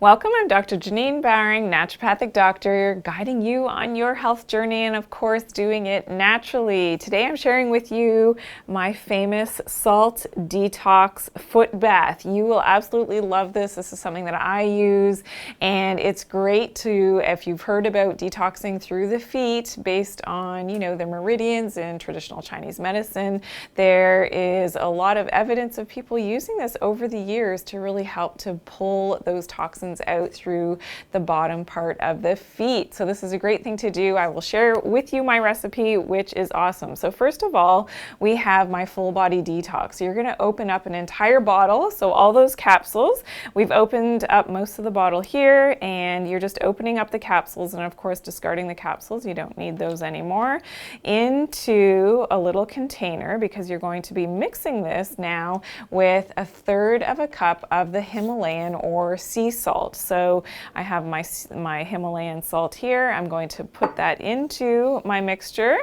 Welcome, I'm Dr. Janine Bowring, naturopathic doctor, guiding you on your health journey and of course doing it naturally. Today I'm sharing with you my famous salt detox foot bath. You will absolutely love this. This is something that I use and it's great to, if you've heard about detoxing through the feet based on, the meridians in traditional Chinese medicine, there is a lot of evidence of people using this over the years to really help to pull those toxins out through the bottom part of the feet. So this is a great thing to do. I will share with you my recipe, which is awesome. So first of all, we have my full body detox. So you're going to open up an entire bottle. So all those capsules, we've opened up most of the bottle here and you're just opening up the capsules and of course discarding the capsules. You don't need those anymore, into a little container because you're going to be mixing this now with 1/3 of a cup of the Himalayan or sea salt. So I have my Himalayan salt here. I'm going to put that into my mixture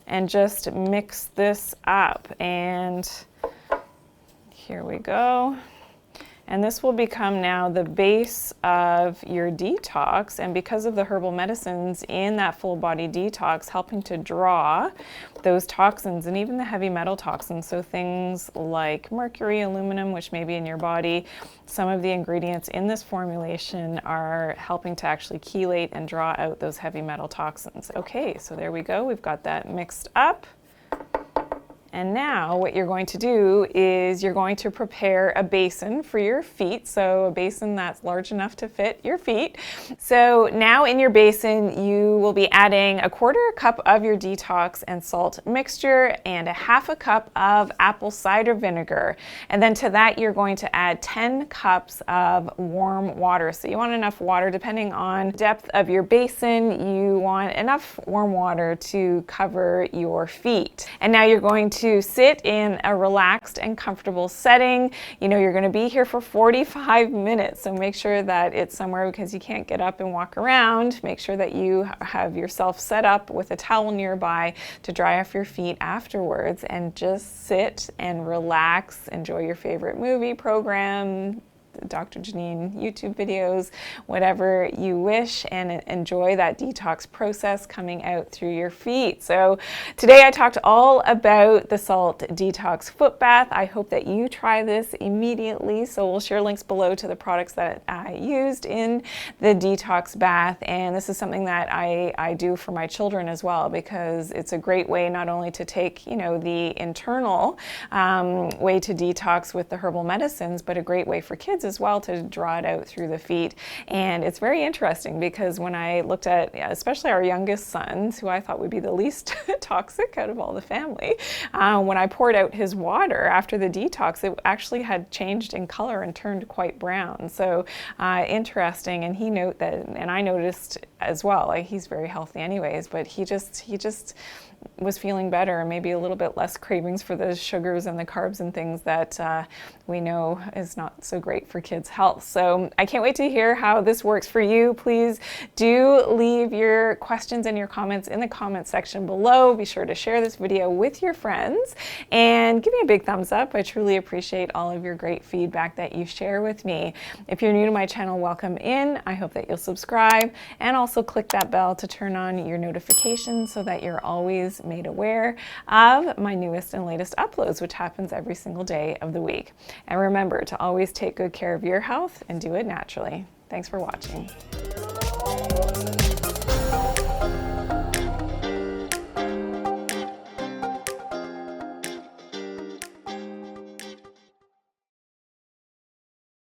and just mix this up. And here we go. And this will become now the base of your detox. And because of the herbal medicines in that full body detox, helping to draw those toxins and even the heavy metal toxins, so things like mercury, aluminum, which may be in your body, some of the ingredients in this formulation are helping to actually chelate and draw out those heavy metal toxins. Okay, so there we go. We've got that mixed up. And now what you're going to do is you're going to prepare a basin for your feet. So a basin that's large enough to fit your feet. So now in your basin, you will be adding 1/4 cup of your detox and salt mixture and 1/2 cup of apple cider vinegar. And then to that, you're going to add 10 cups of warm water. So you want enough water, depending on depth of your basin, you want enough warm water to cover your feet. And now you're going to sit in a relaxed and comfortable setting. You're going to be here for 45 minutes, so make sure that it's somewhere, because you can't get up and walk around. Make sure that you have yourself set up with a towel nearby to dry off your feet afterwards, and just sit and relax, enjoy your favorite movie, program, Dr. Janine YouTube videos, whatever you wish, and enjoy that detox process coming out through your feet. So today I talked all about the salt detox foot bath. I hope that you try this immediately. So we'll share links below to the products that I used in the detox bath. And this is something that I do for my children as well, because it's a great way not only to take, the internal way to detox with the herbal medicines, but a great way for kids as well to draw it out through the feet. And it's very interesting because when I looked at, especially our youngest sons, who I thought would be the least toxic out of all the family, when I poured out his water after the detox, it actually had changed in color and turned quite brown. So interesting. And and I noticed as well, he's very healthy anyways, but he just was feeling better, and maybe a little bit less cravings for the sugars and the carbs and things that we know is not so great for kids' health. So I can't wait to hear how this works for you. Please do leave your questions and your comments in the comment section below. Be sure to share this video with your friends and give me a big thumbs up. I truly appreciate all of your great feedback that you share with me. If you're new to my channel, welcome in. I hope that you'll subscribe and also click that bell to turn on your notifications so that you're always made aware of my newest and latest uploads, which happens every single day of the week. And remember to always take good care of your health and do it naturally. Thanks for watching.